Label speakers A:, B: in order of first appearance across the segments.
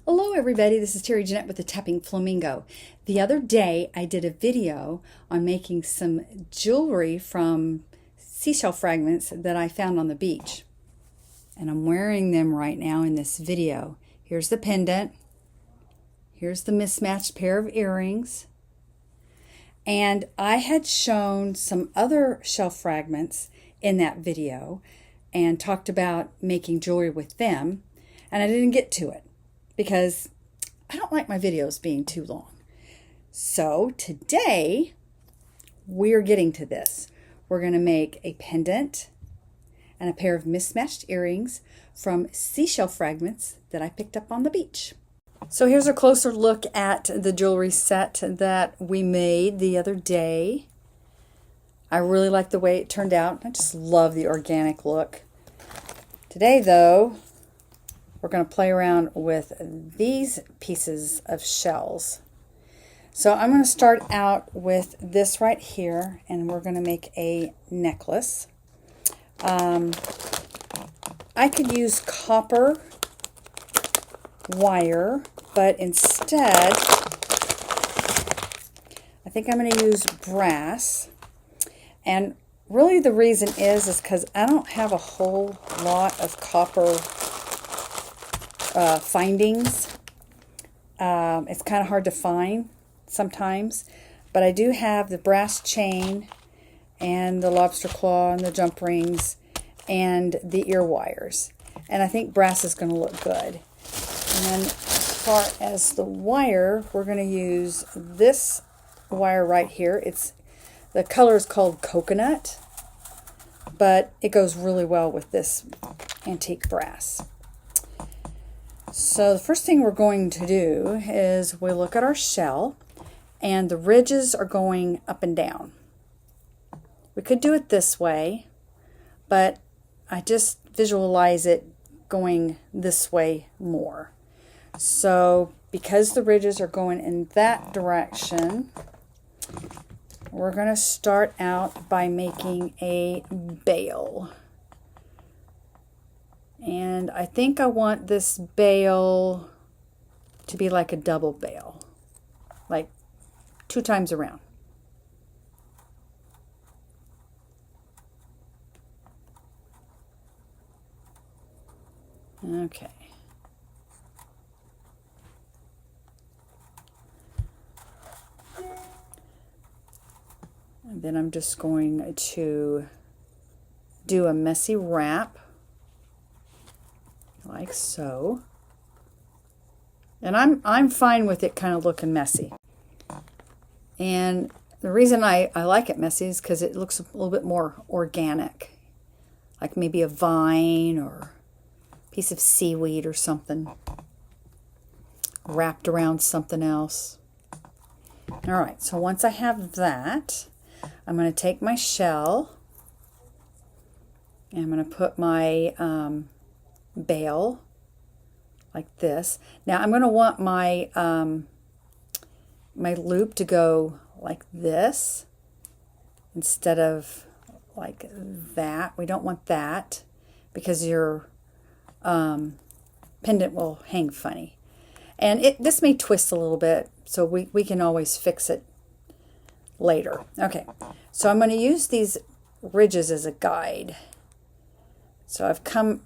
A: Hello everybody, this is Terry Jeanette with the Tapping Flamingo. The other day I did a video on making some jewelry from seashell fragments that I found on the beach. And I'm wearing them right now in this video. Here's the pendant. Here's the mismatched pair of earrings. And I had shown some other shell fragments in that video and talked about making jewelry with them, and I didn't get to it because I don't like my videos being too long. So today we're getting to this. We're going to make a pendant and a pair of mismatched earrings from seashell fragments that I picked up on the beach. So here's a closer look at the jewelry set that we made the other day. I really like the way it turned out. I just love the organic look. Today though, we're going to play around with these pieces of shells. So I'm going to start out with this right here, and we're going to make a necklace. I could use copper wire, but instead I think I'm going to use brass. And really the reason is because I don't have a whole lot of copper findings. It's kind of hard to find sometimes, but I do have the brass chain and the lobster claw and the jump rings and the ear wires, and I think brass is going to look good. And then as far as the wire, we're going to use this wire right here. The color is called coconut, but it goes really well with this antique brass. So the first thing we're going to do is we look at our shell, and the ridges are going up and down. We could do it this way, but I just visualize it going this way more. So because the ridges are going in that direction, we're going to start out by making a bail. And I think I want this bail to be like a double bail, like 2 times around. Okay. And then I'm just going to do a messy wrap, like so. And I'm fine with it kind of looking messy. And the reason I like it messy is because it looks a little bit more organic, like maybe a vine or a piece of seaweed or something wrapped around something else. All right, so once I have that, I'm going to take my shell and I'm going to put my bail like this. Now I'm going to want my my loop to go like this instead of like that. We don't want that because your pendant will hang funny. And this may twist a little bit, so we can always fix it later. Okay, so I'm going to use these ridges as a guide. So I've come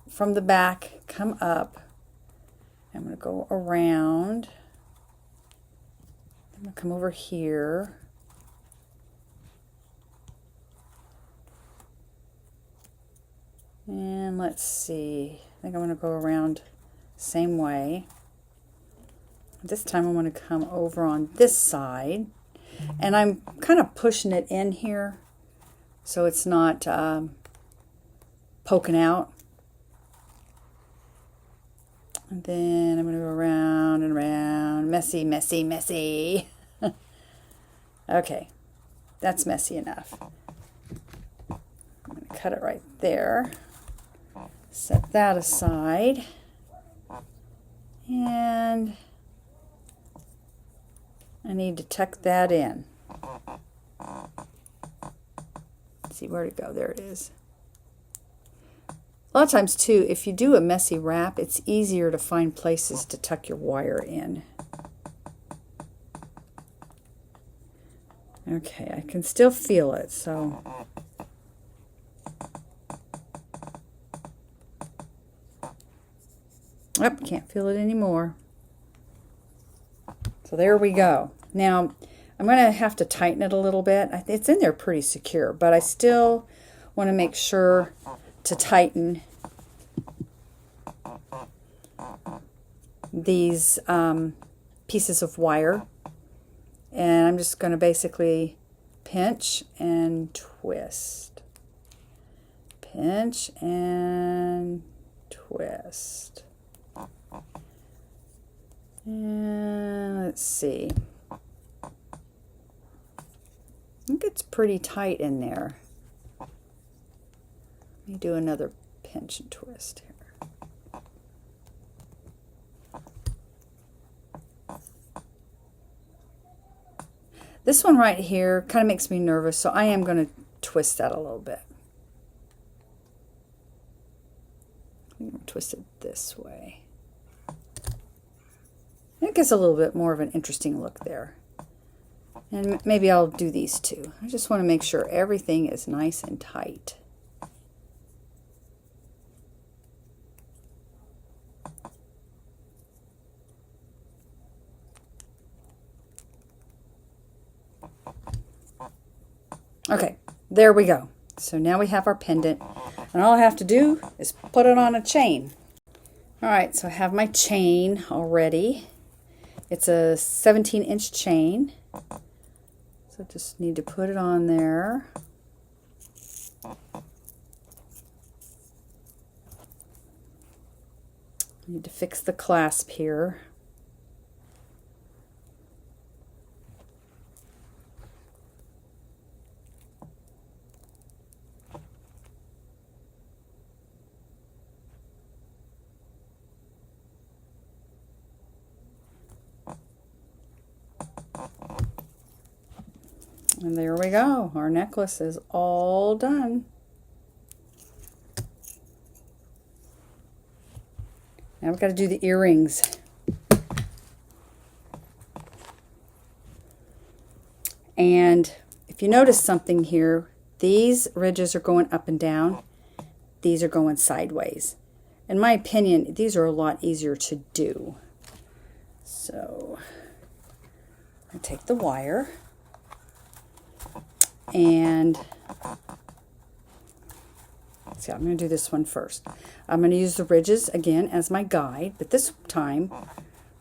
A: from the back, come up. I'm going to go around. I'm going to come over here. And let's see. I think I'm going to go around the same way. This time I'm going to come over on this side. And I'm kind of pushing it in here so it's not poking out. And then I'm going to go around and around. Messy, messy, messy. Okay, that's messy enough. I'm going to cut it right there. Set that aside. And I need to tuck that in. Let's see where to go. There it is. A lot of times too, if you do a messy wrap, it's easier to find places to tuck your wire in. Okay, I can still feel it, so oh, can't feel it anymore. So there we go. Now I'm going to have to tighten it a little bit. It's in there pretty secure, but I still want to make sure to tighten these pieces of wire. And I'm just going to basically pinch and twist. Pinch and twist. And let's see. I think it's pretty tight in there. Let me do another pinch and twist here. This one right here kind of makes me nervous, so I am going to twist that a little bit. I'm going to twist it this way. It gives a little bit more of an interesting look there. And maybe I'll do these two. I just want to make sure everything is nice and tight. Okay, there we go. So now we have our pendant, and all I have to do is put it on a chain. All right, so I have my chain already. It's a 17-inch chain. So I just need to put it on there. I need to fix the clasp here. And there we go. Our necklace is all done. Now we've got to do the earrings. And if you notice something here, these ridges are going up and down. These are going sideways. In my opinion, these are a lot easier to do. So I take the wire. And let's see, I'm going to do this one first. I'm going to use the ridges again as my guide, but this time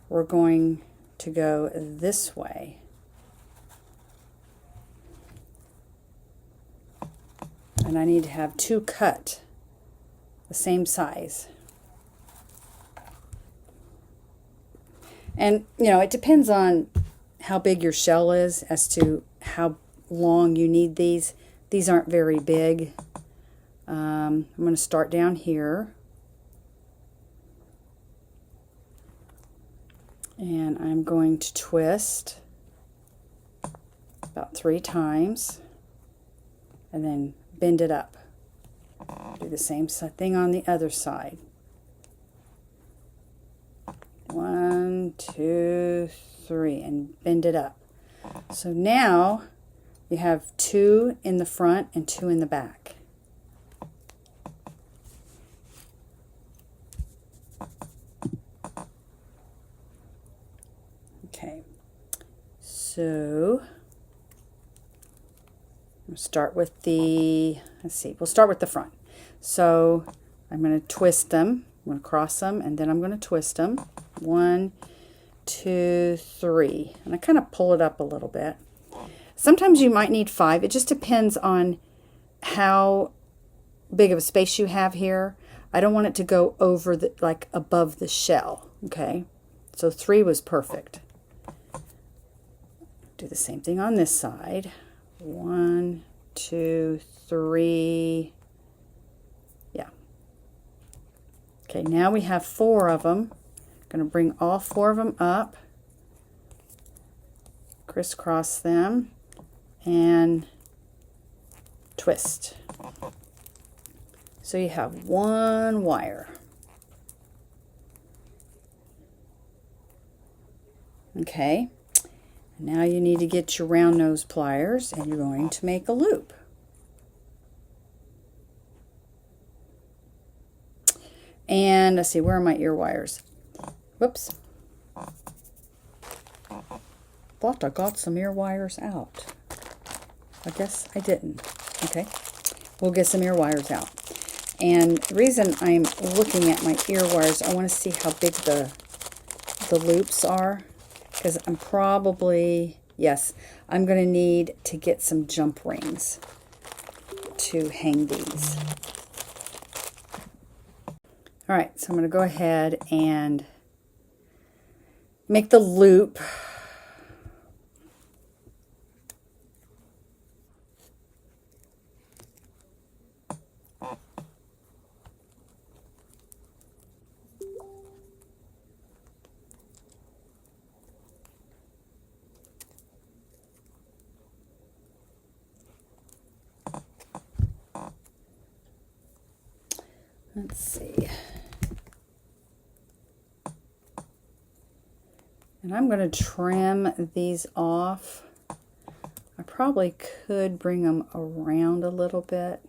A: we're going to go this way. And I need to have two cut the same size. And, you know, it depends on how big your shell is as to how long you need these. These aren't very big. I'm going to start down here. And I'm going to twist about 3 times and then bend it up. Do the same thing on the other side. 1, 2, 3, and bend it up. So now you have 2 in the front and 2 in the back. Okay, so we'll start with the, let's see, we'll start with the front. So I'm going to twist them. I'm going to cross them, and then I'm going to twist them. 1, 2, 3. And I kind of pull it up a little bit. Sometimes you might need 5. It just depends on how big of a space you have here. I don't want it to go over the, like above the shell. Okay, so 3 was perfect. Do the same thing on this side. 1, 2, 3. Yeah. Okay, now we have 4 of them. I'm going to bring all 4 of them up, crisscross them, and twist. So you have one wire. Okay, now you need to get your round nose pliers and you're going to make a loop. And let's see, where are my ear wires? Whoops. Thought I got some ear wires out. I guess I didn't. Okay, we'll get some ear wires out. And the reason I'm looking at my ear wires, I want to see how big the loops are. Because I'm probably, yes, I'm going to need to get some jump rings to hang these. All right, so I'm going to go ahead and make the loop. Let's see. And I'm going to trim these off. I probably could bring them around a little bit.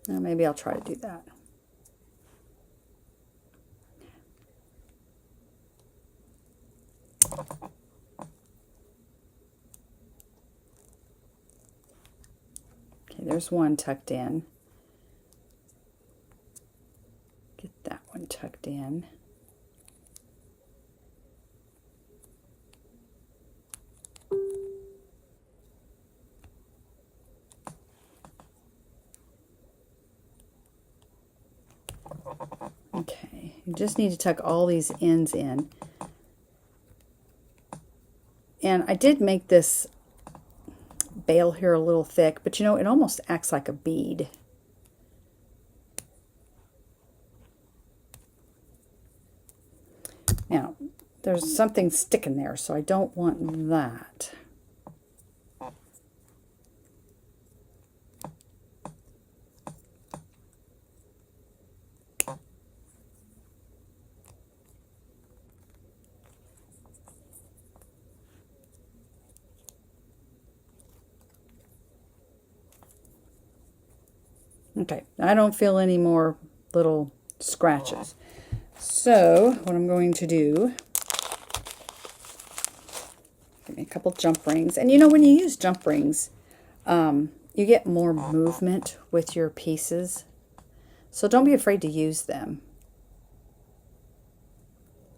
A: Now maybe I'll try to do that. Okay, there's one tucked in. Get that one tucked in. Okay, you just need to tuck all these ends in. And I did make this bail here a little thick, but you know, it almost acts like a bead. Now, there's something sticking there, so I don't want that. Okay, I don't feel any more little scratches. So what I'm going to do, give me a couple jump rings. And you know, when you use jump rings, you get more movement with your pieces. So don't be afraid to use them.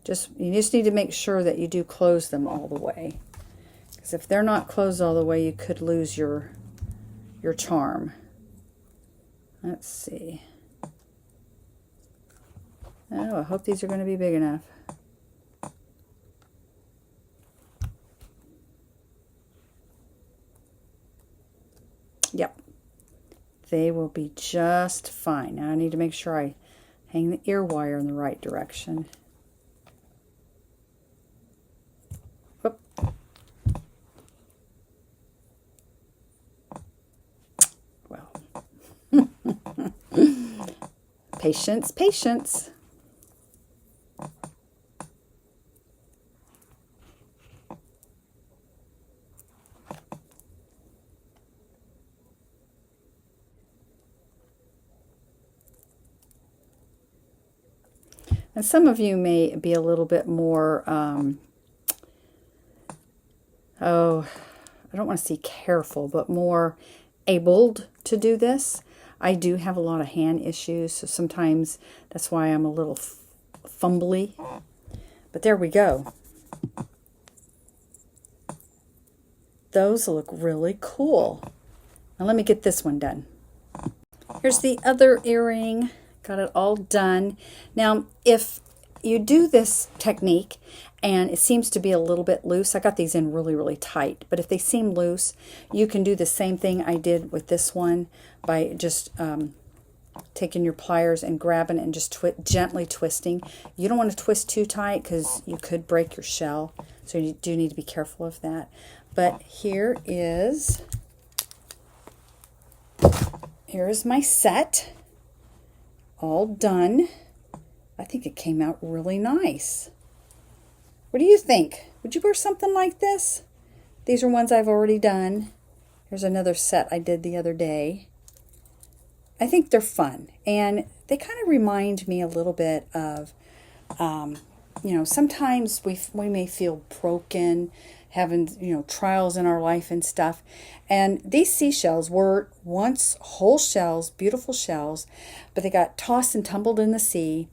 A: You just need to make sure that you do close them all the way. Because if they're not closed all the way, you could lose your charm. Let's see. Oh, I hope these are going to be big enough. Yep. They will be just fine. Now I need to make sure I hang the ear wire in the right direction. Whoop. Well. Patience, patience. And some of you may be a little bit more, I don't want to say careful, but more abled to do this. I do have a lot of hand issues, so sometimes that's why I'm a little fumbly. But there we go. Those look really cool. Now let me get this one done. Here's the other earring. Got it all done. Now, if you do this technique and it seems to be a little bit loose, I got these in really, really tight, but if they seem loose, you can do the same thing I did with this one by just taking your pliers and grabbing and just gently twisting. You don't want to twist too tight because you could break your shell, so you do need to be careful of that. But here is Here's my set, all done. I think it came out really nice. What do you think? Would you wear something like this? These are ones I've already done. Here's another set I did the other day. I think they're fun, and they kind of remind me a little bit of, you know, sometimes we may feel broken, having, you know, trials in our life and stuff. And these seashells were once whole shells, beautiful shells, but they got tossed and tumbled in the sea.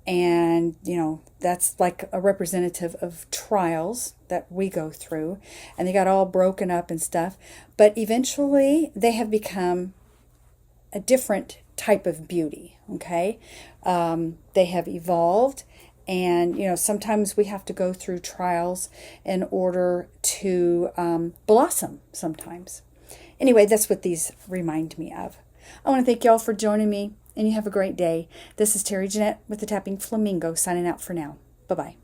A: And, you know, that's like a representative of trials that we go through. And they got all broken up and stuff. But eventually they have become a different type of beauty, okay? They have evolved, and, you know, sometimes we have to go through trials in order to blossom sometimes. Anyway, that's what these remind me of. I want to thank y'all for joining me, and you have a great day. This is Terry Jeanette with the Tapping Flamingo signing out for now. Bye-bye.